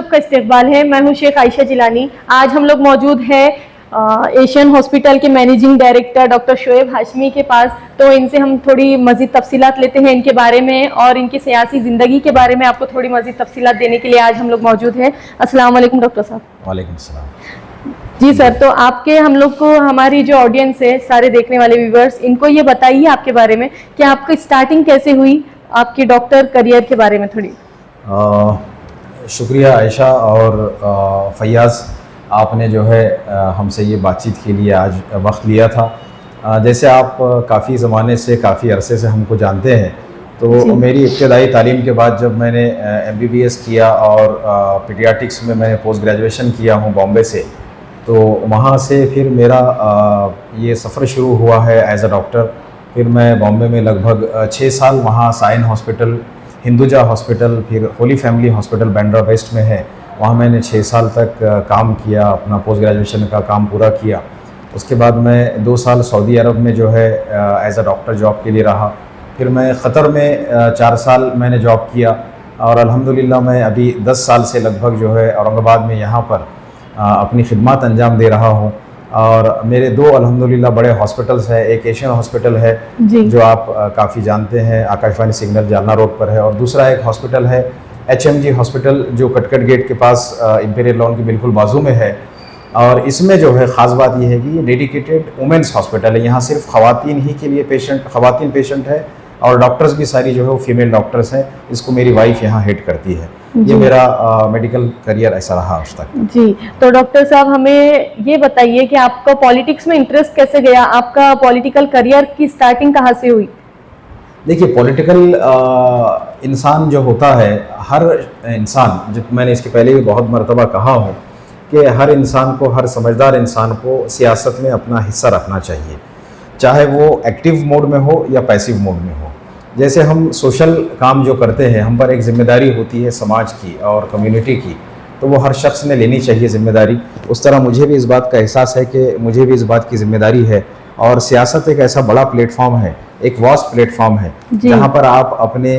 सबका इस्तकबाल है। मैं हूं शेख आयशा जिलानी। आज हम लोग मौजूद हैं एशियन हॉस्पिटल के managing director doctor Shoaib Hashmi के पास। तो इनसे हम थोड़ी मज़ीद तफसीलात लेते हैं इनके बारे में और इनकी सियासी ज़िंदगी के बारे में आपको थोड़ी मज़ीद तफसीलात देने के लिए आज हम लोग मौजूद हैं। अस्सलाम वालेकुम डॉक्टर साहब। वालेकुम सलाम। जी सर, तो आपके हम लोग को हमारी जो ऑडियंस है, सारे देखने वाले व्यूवर्स, इनको ये बताइए आपके बारे में कि आपकी स्टार्टिंग कैसे हुई, आपके डॉक्टर करियर के बारे में थोड़ी। शुक्रिया आयशा और फैयाज़, आपने जो है हमसे ये बातचीत के लिए आज वक्त लिया था। जैसे आप काफ़ी ज़माने से, काफ़ी अरसे से हमको जानते हैं, तो मेरी इब्तदाई तालीम के बाद जब मैंने MBBS किया और पीडियाट्रिक्स में मैंने पोस्ट ग्रेजुएशन किया हूँ बॉम्बे से, तो वहाँ से फिर मेरा ये सफ़र शुरू हुआ है एज अ डॉक्टर। फिर मैं बॉम्बे में लगभग 6 साल वहाँ साइन हॉस्पिटल, हिंदुजा हॉस्पिटल, फिर Holy Family Hospital Bandra West में है, वहाँ मैंने 6 साल तक काम किया, अपना पोस्ट ग्रेजुएशन का काम पूरा किया। उसके बाद मैं 2 साल सऊदी अरब में जो है एज अ डॉक्टर जॉब के लिए रहा। फिर मैं क़तर में 4 साल मैंने जॉब किया और अल्हम्दुलिल्लाह मैं अभी 10 साल से लगभग जो है औरंगाबाद में यहाँ पर अपनी खिदमत अंजाम दे रहा हूँ। और मेरे 2 अल्हम्दुलिल्लाह बड़े हॉस्पिटल्स हैं। एक एशियन हॉस्पिटल है जो आप काफ़ी जानते हैं, आकाशवाणी सिग्नल जालना रोड पर है, और दूसरा एक हॉस्पिटल है HMG हॉस्पिटल जो कटकट गेट के पास इंपीरियल लॉन के बिल्कुल बाजू में है। और इसमें जो है ख़ास बात यह है कि ये डेडिकेटेड वुमेंस हॉस्पिटल है। यहाँ सिर्फ ख़वातीन ही के लिए ख़वातीन पेशेंट है और डॉक्टर्स भी सारी जो है वो फीमेल डॉक्टर्स हैं। इसको मेरी वाइफ यहाँ हेड करती है। ये मेरा मेडिकल करियर ऐसा रहा आज तक। जी, तो डॉक्टर साहब हमें ये बताइए कि आपका पॉलिटिक्स में इंटरेस्ट कैसे गया, आपका पॉलिटिकल करियर की स्टार्टिंग कहाँ से हुई? देखिए, पॉलिटिकल इंसान जो होता है, हर इंसान, जो मैंने इसके पहले भी बहुत मरतबा कहा हूँ कि हर इंसान को, हर समझदार इंसान को सियासत में अपना हिस्सा रखना चाहिए, चाहे वो एक्टिव मोड में हो या पैसिव मोड में हो। जैसे हम सोशल काम जो करते हैं, हम पर एक ज़िम्मेदारी होती है समाज की और कम्युनिटी की, तो वो हर शख्स ने लेनी चाहिए ज़िम्मेदारी। उस तरह मुझे भी इस बात का एहसास है कि मुझे भी इस बात की ज़िम्मेदारी है। और सियासत एक ऐसा बड़ा प्लेटफॉर्म है, एक वास्ट प्लेटफॉर्म है, जहाँ पर आप अपने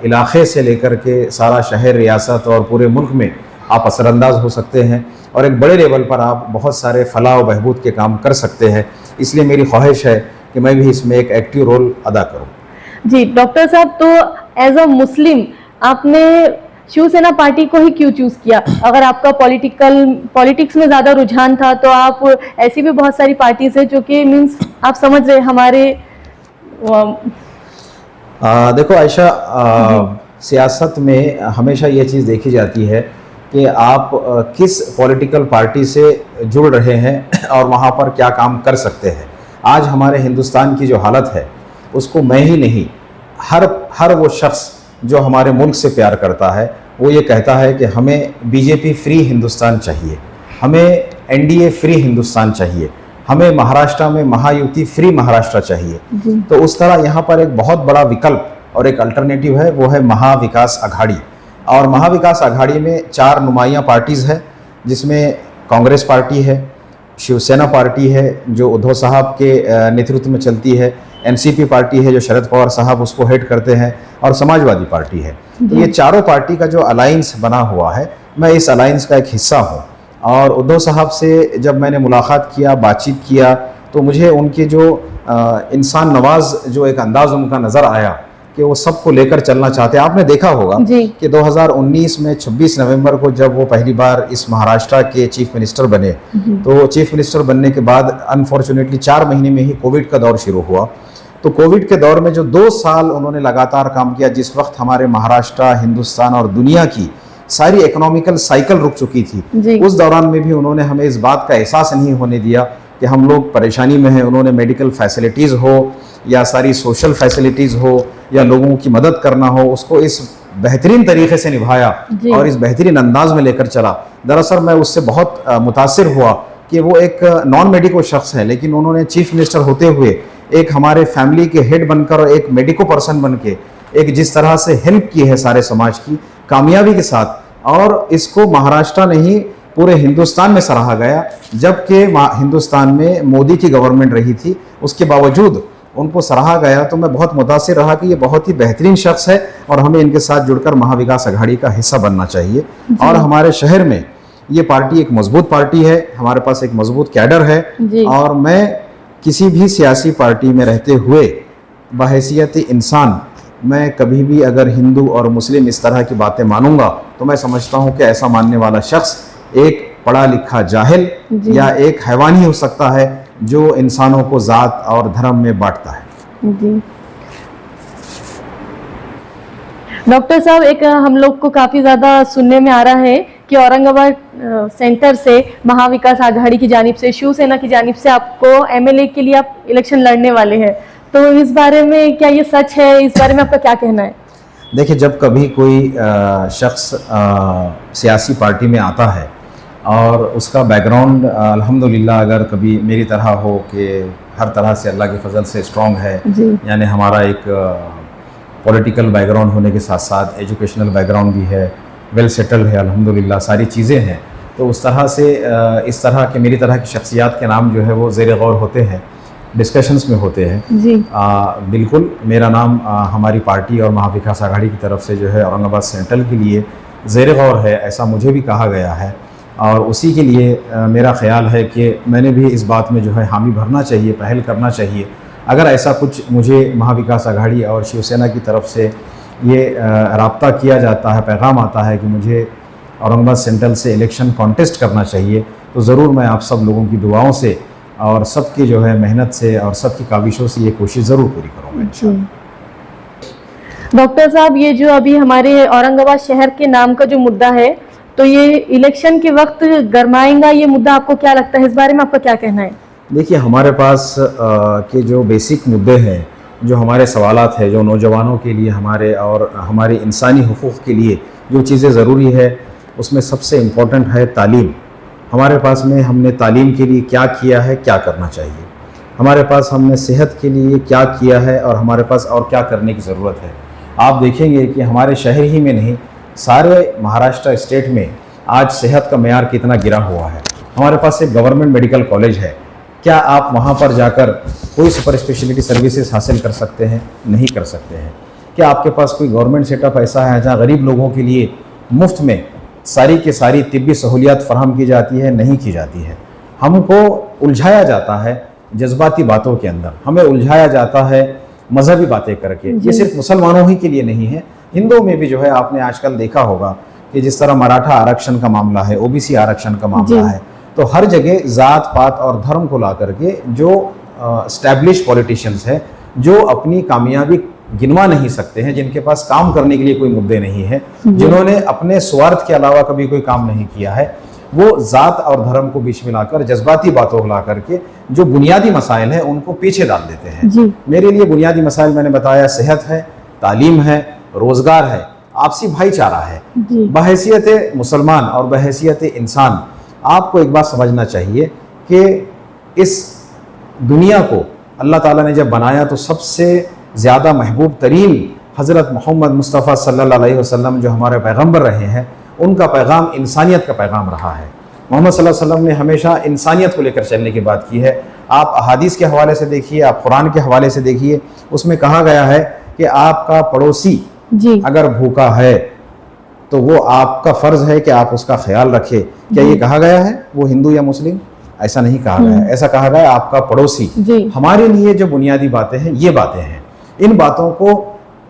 इलाके से लेकर के सारा शहर, रियासत और पूरे मुल्क में आप असरअंदाज हो सकते हैं और एक बड़े लेवल पर आप बहुत सारे फलाह और बहबूद के काम कर सकते हैं। इसलिए मेरी ख्वाहिश है कि मैं भी इसमें एक एक्टिव रोल अदा करूँ। जी डॉक्टर साहब, तो एज अ मुस्लिम आपने शिवसेना पार्टी को ही क्यों चूज़ किया? अगर आपका पॉलिटिक्स में ज़्यादा रुझान था तो आप, ऐसी भी बहुत सारी पार्टीज है जो कि मीन्स आप समझ रहे हमारे देखो आयशा, सियासत में हमेशा ये चीज़ देखी जाती है कि आप किस पॉलिटिकल पार्टी से जुड़ रहे हैं और वहाँ पर क्या काम कर सकते हैं। आज हमारे हिंदुस्तान की जो हालत है उसको मैं ही नहीं, हर वो शख्स जो हमारे मुल्क से प्यार करता है वो ये कहता है कि हमें BJP फ्री हिंदुस्तान चाहिए, हमें NDA फ्री हिंदुस्तान चाहिए, हमें महाराष्ट्र में महायुति फ्री महाराष्ट्र चाहिए। तो उस तरह यहाँ पर एक बहुत बड़ा विकल्प और एक अल्टरनेटिव है, वो है महाविकास अघाड़ी। और महाविकास अघाड़ी में 4 नुमाइयाँ पार्टीज़ है, जिसमें कांग्रेस पार्टी है, शिवसेना पार्टी है जो उद्धव साहब के नेतृत्व में चलती है, NCP पार्टी है जो शरद पवार साहब उसको हेड करते हैं, और समाजवादी पार्टी है। तो ये चारों पार्टी का जो अलायंस बना हुआ है, मैं इस अलायंस का एक हिस्सा हूँ। और उद्धव साहब से जब मैंने मुलाकात किया, बातचीत किया, तो मुझे उनके जो इंसान नवाज जो एक अंदाज़ उनका नज़र आया कि वो सबको लेकर चलना चाहते हैं। आपने देखा होगा कि 2019 में 26 नवंबर को जब वो पहली बार इस महाराष्ट्र के चीफ मिनिस्टर बने, तो चीफ मिनिस्टर बनने के बाद अनफॉर्चुनेटली 4 महीने में ही कोविड का दौर शुरू हुआ। तो कोविड के दौर में जो 2 साल उन्होंने लगातार काम किया, जिस वक्त हमारे महाराष्ट्र, हिंदुस्तान और दुनिया की सारी इकोनॉमिकल साइकिल रुक चुकी थी, उस दौरान में भी उन्होंने हमें इस बात का एहसास नहीं होने दिया कि हम लोग परेशानी में हैं। उन्होंने मेडिकल फैसिलिटीज़ हो या सारी सोशल फैसिलिटीज़ हो या लोगों की मदद करना हो, उसको इस बेहतरीन तरीके से निभाया और इस बेहतरीन अंदाज में लेकर चला। दरअसल मैं उससे बहुत मुतासिर हुआ कि वो एक नॉन मेडिको शख्स है, लेकिन उन्होंने चीफ मिनिस्टर होते हुए एक हमारे फैमिली के हेड बनकर और एक मेडिको पर्सन बन के एक जिस तरह से हेल्प की है सारे समाज की कामयाबी के साथ, और इसको महाराष्ट्र नहीं पूरे हिंदुस्तान में सराहा गया। जबकि हिंदुस्तान में मोदी की गवर्नमेंट रही थी, उसके बावजूद उनको सराहा गया तो मैं बहुत मुतासिर रहा कि ये बहुत ही बेहतरीन शख्स है और हमें इनके साथ जुड़कर महाविकास अघाड़ी का हिस्सा बनना चाहिए। और हमारे शहर में ये पार्टी एक मजबूत पार्टी है, हमारे पास एक मजबूत कैडर है और मैं किसी भी सियासी पार्टी में रहते हुए बहैसियत इंसान मैं कभी भी अगर हिंदू और मुस्लिम इस तरह की बातें मानूंगा तो मैं समझता हूं कि ऐसा मानने वाला शख्स एक पढ़ा लिखा जाहिल या एक हैवान ही हो सकता है जो इंसानों को जात और धर्म में बांटता है। जी डॉक्टर साहब, एक हम लोग को काफ़ी ज़्यादा सुनने में आ रहा है कि औरंगाबाद सेंटर से महाविकास आघाड़ी की जानिब से, शिवसेना की जानिब से आपको एमएलए के लिए आप इलेक्शन लड़ने वाले हैं, तो इस बारे में क्या ये सच है? इस बारे में आपका क्या कहना है? देखिए, जब कभी कोई शख्स सियासी पार्टी में आता है और उसका बैकग्राउंड अल्हम्दुलिल्लाह अगर कभी मेरी तरह हो कि हर तरह से अल्लाह के फजल से स्ट्रॉन्ग है, यानी हमारा एक पॉलिटिकल बैकग्राउंड होने के साथ साथ एजुकेशनल बैकग्राउंड भी है, वेल सेटल्ड है अल्हम्दुलिल्लाह, सारी चीज़ें हैं, तो उस तरह से इस तरह के मेरी तरह की शख्सियात के नाम जो है वो ज़ेर गौर होते हैं, डिस्कशंस में होते हैं। जी बिल्कुल, मेरा नाम हमारी पार्टी और महाविकास आघाड़ी की तरफ से जो है औरंगाबाद सेंट्रल के लिए ज़ेर गौर है, ऐसा मुझे भी कहा गया है और उसी के लिए मेरा ख़्याल है कि मैंने भी इस बात में जो है हामी भरना चाहिए, पहल करना चाहिए। अगर ऐसा कुछ मुझे महाविकास आघाड़ी और शिवसेना की तरफ से ये राब्ता किया जाता है, पैगाम आता है कि मुझे औरंगाबाद सेंट्रल से इलेक्शन कॉन्टेस्ट करना चाहिए, तो ज़रूर मैं आप सब लोगों की दुआओं से और सबकी जो है मेहनत से और सबकी काविशों से ये कोशिश ज़रूर पूरी करूँगा। डॉक्टर साहब, ये जो अभी हमारे औरंगाबाद शहर के नाम का जो मुद्दा है, तो ये इलेक्शन के वक्त गरमाएगा ये मुद्दा, आपको क्या लगता है? इस बारे में आपका क्या कहना है? देखिए, हमारे पास के जो बेसिक मुद्दे हैं, जो हमारे सवालात हैं, जो नौजवानों के लिए हमारे और हमारे इंसानी हुकूक़ के लिए जो चीज़ें ज़रूरी है, उसमें सबसे इम्पोर्टेंट है तालीम। हमारे पास में हमने तालीम के लिए क्या किया है, क्या करना चाहिए, हमारे पास हमने सेहत के लिए क्या किया है और हमारे पास और क्या करने की ज़रूरत है। आप देखेंगे कि हमारे शहर ही में नहीं, सारे महाराष्ट्र स्टेट में आज सेहत का मेयार कितना गिरा हुआ है। हमारे पास एक गवर्नमेंट मेडिकल कॉलेज है, क्या आप वहाँ पर जाकर कोई सुपर स्पेशलिटी सर्विसेज हासिल कर सकते हैं? नहीं कर सकते हैं। क्या आपके पास कोई गवर्नमेंट सेटअप ऐसा है जहाँ गरीब लोगों के लिए मुफ्त में सारी की सारी तिब्बी सहूलियात फराहम की जाती है? नहीं की जाती है। हमको उलझाया जाता है जज्बाती बातों के अंदर, हमें उलझाया जाता है मजहबी बातें करके। ये सिर्फ मुसलमानों ही के लिए नहीं है, हिंदुओं में भी जो है आपने आजकल देखा होगा कि जिस तरह मराठा आरक्षण का मामला है, ओबीसी आरक्षण का मामला है, तो हर जगह जात पात और धर्म को ला करके जो एस्टैब्लिश पॉलिटिशियंस हैं, जो अपनी कामयाबी गिनवा नहीं सकते हैं, जिनके पास काम करने के लिए कोई मुद्दे नहीं है, जिन्होंने अपने स्वार्थ के अलावा कभी कोई काम नहीं किया है, वो जात और धर्म को बीच में लाकर जज्बाती बातों को ला करके जो बुनियादी मसाइल हैं उनको पीछे डाल देते हैं। मेरे लिए बुनियादी मसाइल मैंने बताया, सेहत है, तालीम है, रोजगार है, आपसी भाईचारा है। बहैसियत मुसलमान और बहैसियत इंसान आपको एक बात समझना चाहिए कि इस दुनिया को अल्लाह ताला ने जब बनाया तो सबसे ज़्यादा महबूब तरीन हज़रत मोहम्मद मुस्तफ़ा सल्लल्लाहु अलैहि वसल्लम जो हमारे पैगंबर रहे हैं, उनका पैगाम इंसानियत का पैगाम रहा है। मोहम्मद सल्लल्लाहु अलैहि वसल्लम ने हमेशा इंसानियत को लेकर चलने की बात की है। आप अहादीस के हवाले से देखिए, आप कुरान के हवाले से देखिए, उसमें कहा गया है कि आपका पड़ोसी अगर भूखा है तो वो आपका फ़र्ज़ है कि आप उसका ख्याल रखें। क्या ये कहा गया है वो हिंदू या मुस्लिम? ऐसा नहीं कहा गया है, ऐसा कहा गया आपका पड़ोसी। हमारे लिए जो बुनियादी बातें हैं ये बातें हैं, इन बातों को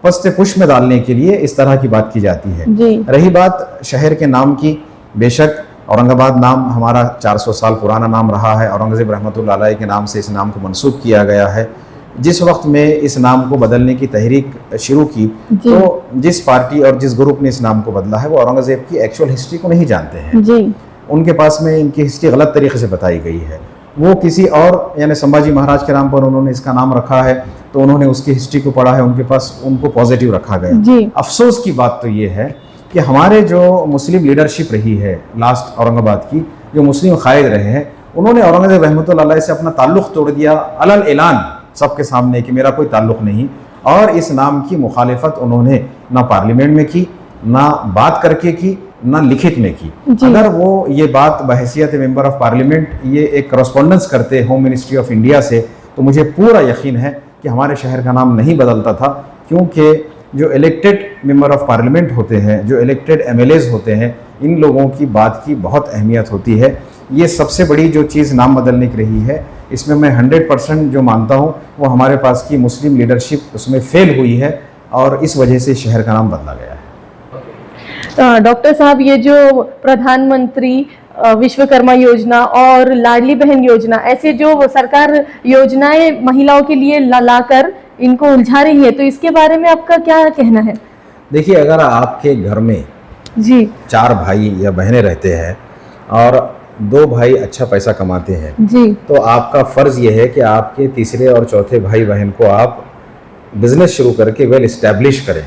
पस्ते पुश में डालने के लिए इस तरह की बात की जाती है। रही बात शहर के नाम की, बेशक औरंगाबाद नाम हमारा 400 साल पुराना नाम रहा है, औरंगज़ेब रहमतुल्लाह अलैह के नाम से इस नाम को मंसूब किया गया है। जिस वक्त में इस नाम को बदलने की तहरीक शुरू की तो जिस पार्टी और जिस ग्रुप ने इस नाम को बदला है वो औरंगज़ेब की एक्चुअल हिस्ट्री को नहीं जानते हैं। उनके पास में इनकी हिस्ट्री गलत तरीके से बताई गई है। वो किसी और यानी संभाजी महाराज के नाम पर उन्होंने इसका नाम रखा है तो उन्होंने उसकी हिस्ट्री को पढ़ा है, उनके पास उनको पॉजिटिव रखा गया। अफसोस की बात तो ये है कि हमारे जो मुस्लिम लीडरशिप रही है लास्ट औरंगाबाद की, जो मुस्लिम कायद रहे हैं, उन्होंने औरंगज़ेब रहमतुल्लाह अलैह से अपना ताल्लुक़ तोड़ दिया अलल ऐलान सबके सामने कि मेरा कोई ताल्लुक़ नहीं, और इस नाम की मुखालिफत उन्होंने ना पार्लियामेंट में की, ना बात करके की, ना लिखित में की। अगर वो ये बात बहैसियत मेंबर ऑफ पार्लियामेंट ये एक करस्पॉन्डेंस करते होम मिनिस्ट्री ऑफ इंडिया से, तो मुझे पूरा यकीन है कि हमारे शहर का नाम नहीं बदलता था, क्योंकि जो इलेक्टेड मेंबर ऑफ पार्लियामेंट होते हैं, जो इलेक्टेड एमएलएज होते हैं, इन लोगों की बात की बहुत अहमियत होती है। ये सबसे बड़ी जो चीज़ नाम बदलने की रही है, इसमें मैं 100% जो मानता हूँ वो हमारे पास की मुस्लिम लीडरशिप उसमें फेल हुई है और इस वजह से शहर का नाम बदला गया है। डॉक्टर साहब, ये जो प्रधानमंत्री विश्वकर्मा योजना और लाडली बहन योजना, ऐसे जो सरकार योजनाएं महिलाओं के लिए लाकर इनको उलझा रही है, तो इसके बारे में आपका क्या कहना है? देखिए, अगर आपके घर में जी 4 भाई या बहनें रहते हैं और 2 भाई अच्छा पैसा कमाते हैं, जी तो आपका फ़र्ज़ ये है कि आपके तीसरे और चौथे भाई बहन को आप बिज़नेस शुरू करके वेल इस्टेब्लिश करें,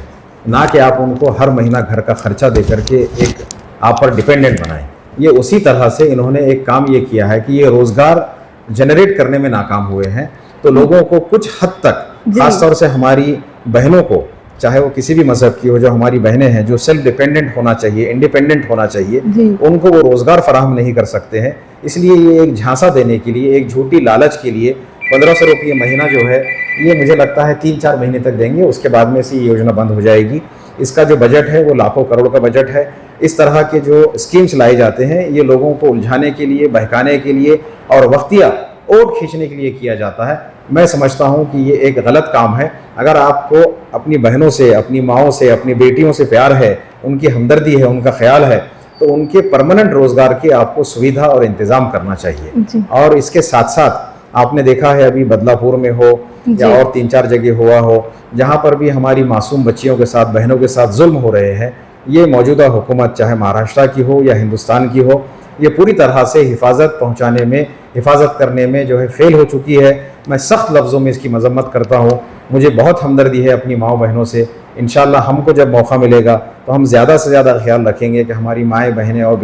ना कि आप उनको हर महीना घर का खर्चा दे करके एक आप पर डिपेंडेंट बनाएं। ये उसी तरह से इन्होंने एक काम ये किया है कि ये रोज़गार जनरेट करने में नाकाम हुए हैं। तो लोगों को कुछ हद तक, ख़ास तौर से हमारी बहनों को, चाहे वो किसी भी मज़हब की हो, जो हमारी बहनें हैं जो सेल्फ डिपेंडेंट होना चाहिए, इंडिपेंडेंट होना चाहिए, उनको वो रोज़गार फराहम नहीं कर सकते हैं। इसलिए ये एक झांसा देने के लिए, एक झूठी लालच के लिए 1500 रुपये महीना जो है, ये मुझे लगता है 3-4 महीने तक देंगे, उसके बाद में से ये योजना बंद हो जाएगी। इसका जो बजट है वो लाखों करोड़ का बजट है। इस तरह के जो स्कीम्स लाए जाते हैं, ये लोगों को उलझाने के लिए, बहकाने के लिए और वक्तिया वोट खींचने के लिए किया जाता है। मैं समझता हूं कि ये एक गलत काम है। अगर आपको अपनी बहनों से, अपनी माँओं से, अपनी बेटियों से प्यार है, उनकी हमदर्दी है, उनका ख्याल है, तो उनके परमानेंट रोज़गार की आपको सुविधा और इंतज़ाम करना चाहिए। और इसके साथ साथ आपने देखा है अभी बदलापुर में हो या और 3-4 जगह हुआ हो, जहाँ पर भी हमारी मासूम बच्चियों के साथ, बहनों के साथ जुल्म हो रहे हैं, ये मौजूदा हुकूमत चाहे महाराष्ट्र की हो या हिंदुस्तान की हो, ये पूरी तरह से हिफाजत पहुँचाने में, हिफाजत करने में जो है फेल हो चुकी है। मैं सख्त लफ्ज़ों में इसकी मजम्मत करता हूँ। मुझे बहुत हमदर्दी है अपनी माँ बहनों से। इंशाअल्लाह हमको जब मौका मिलेगा तो हम ज़्यादा से ज़्यादा ख्याल रखेंगे कि हमारी माएँ, बहनें और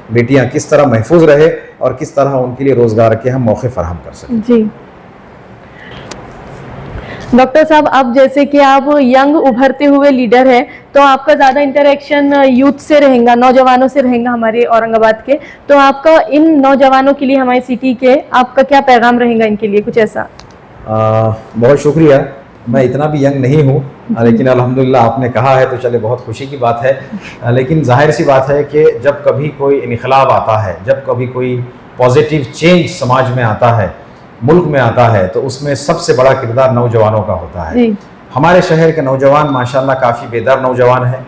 बेटियाँ किस तरह महफूज रहे और किस तरह उनके लिए रोज़गार के हम मौके फराहम कर सकें। जी डॉक्टर साहब, अब जैसे कि आप यंग उभरते हुए लीडर हैं, तो आपका ज़्यादा इंटरेक्शन यूथ से रहेगा, नौजवानों से रहेगा हमारे औरंगाबाद के, तो आपका इन नौजवानों के लिए, हमारी सिटी के, आपका क्या पैगाम रहेगा इनके लिए, कुछ ऐसा? बहुत शुक्रिया। मैं इतना भी यंग नहीं हूँ, लेकिन अल्हम्दुलिल्लाह आपने कहा है तो चले, बहुत खुशी की बात है। लेकिन जाहिर सी बात है कि जब कभी कोई इनकलाब आता है, जब कभी कोई पॉजिटिव चेंज समाज में आता है, मुल्क में आता है, तो उसमें सबसे बड़ा किरदार नौजवानों का होता है। हमारे शहर के नौजवान माशाल्लाह काफ़ी बेदार नौजवान हैं,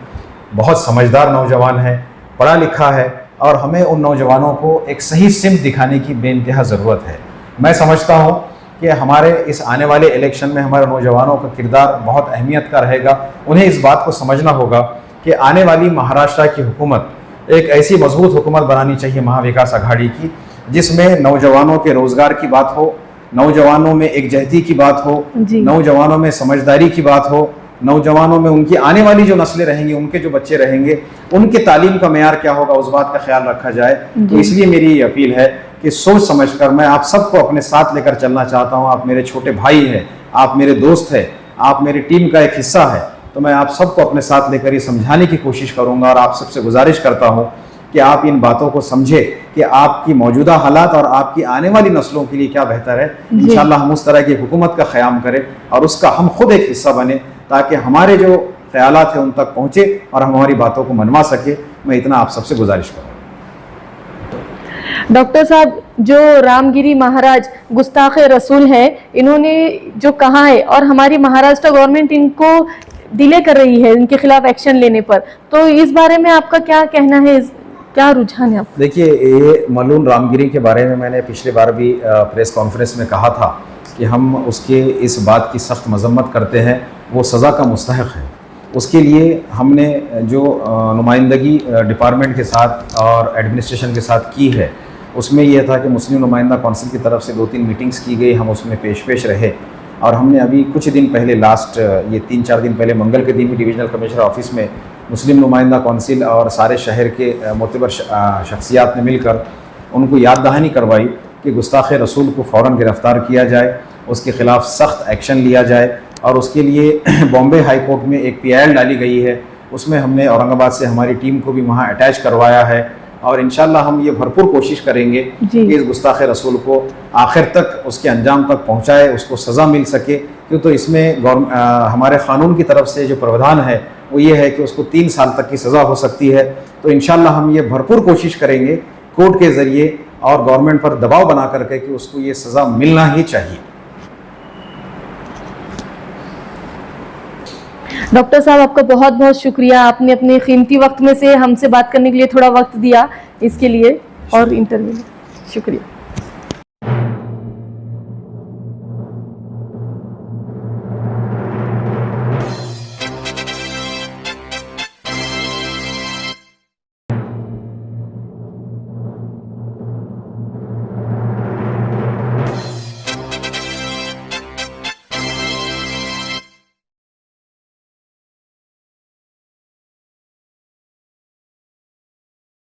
बहुत समझदार नौजवान है, पढ़ा लिखा है, और हमें उन नौजवानों को एक सही सिमत दिखाने की बेइंतहा ज़रूरत है। मैं समझता हूँ कि हमारे इस आने वाले इलेक्शन में हमारे नौजवानों का किरदार बहुत अहमियत का रहेगा। उन्हें इस बात को समझना होगा कि आने वाली महाराष्ट्र की हुकूमत एक ऐसी मजबूत हुकूमत बनानी चाहिए, महाविकास आघाड़ी की, जिसमें नौजवानों के रोज़गार की बात हो, नौजवानों में एकजहती की बात हो, नौजवानों में समझदारी की बात हो, नौजवानों में उनकी आने वाली जो नस्लें रहेंगी, उनके जो बच्चे रहेंगे, उनके तालीम का मेयार क्या होगा, उस बात का ख्याल रखा जाए। तो इसलिए मेरी ये अपील है कि सोच समझकर मैं आप सबको अपने साथ लेकर चलना चाहता हूँ। आप मेरे छोटे भाई हैं, आप मेरे दोस्त हैं, आप मेरी टीम का एक हिस्सा है, तो मैं आप सबको अपने साथ लेकर ये समझाने की कोशिश करूँगा और आप सबसे गुजारिश करता हूँ कि आप इन बातों को समझे कि आपकी मौजूदा हालात और आपकी आने वाली नस्लों के लिए क्या बेहतर है। इंशाअल्लाह हम उस तरह की हुकूमत का क़याम करें और उसका हम खुद एक हिस्सा बने, ताकि हमारे जो ख्यालात हैं उन तक पहुँचे और हम हमारी बातों को मनवा सके। मैं इतना आप सबसे गुजारिश करूँ। डॉक्टर साहब, जो रामगिरी महाराज गुस्ताख रसूल है, इन्होंने जो कहा है और हमारी महाराष्ट्र गवर्नमेंट इनको डिले कर रही है इनके खिलाफ एक्शन लेने पर, तो इस बारे में आपका क्या कहना है, क्या रुझान है आपका? देखिए, ये मलून रामगिरी के बारे में मैंने पिछली बार भी प्रेस कॉन्फ्रेंस में कहा था कि हम उसके इस बात की सख्त मजम्मत करते हैं। वो सज़ा का मुस्तहक़ है। उसके लिए हमने जो नुमाइंदगी डिपार्टमेंट के साथ और एडमिनिस्ट्रेशन के साथ की है, उसमें यह था कि मुस्लिम नुमाइंदा कौंसिल की तरफ से 2-3 मीटिंग्स की गई, हम उसमें पेश रहे। और हमने अभी कुछ दिन पहले, लास्ट ये 3-4 दिन पहले, मंगल के दिन भी डिविजनल कमिश्नर ऑफिस में मुस्लिम नुमाइंदा कौंसिल और सारे शहर के मोतबर शख्सियात ने मिलकर उनको याद दहानी करवाई कि गुस्ताख रसूल को फ़ौरन गिरफ़्तार किया जाए, उसके ख़िलाफ़ सख्त एक्शन लिया जाए। और उसके लिए बॉम्बे हाई कोर्ट में एक PIL डाली गई है, उसमें हमने औरंगाबाद से हमारी टीम को भी वहाँ अटैच करवाया है। और इंशाअल्लाह हम ये भरपूर कोशिश करेंगे कि इस गुस्ताख रसूल को आखिर तक, उसके अंजाम तक पहुँचाए, उसको सज़ा मिल सके, क्यों तो इसमें हमारे क़ानून की तरफ से जो प्रावधान है वो ये है कि उसको 3 साल तक की सज़ा हो सकती है। तो इंशाल्लाह हम ये भरपूर कोशिश करेंगे कोर्ट के ज़रिए और गवर्नमेंट पर दबाव बना करके कि उसको ये सज़ा मिलना ही चाहिए। डॉक्टर साहब, आपका बहुत बहुत शुक्रिया, आपने अपने कीमती वक्त में से हमसे बात करने के लिए थोड़ा वक्त दिया, इसके लिए और इंटरव्यू में शुक्रिया।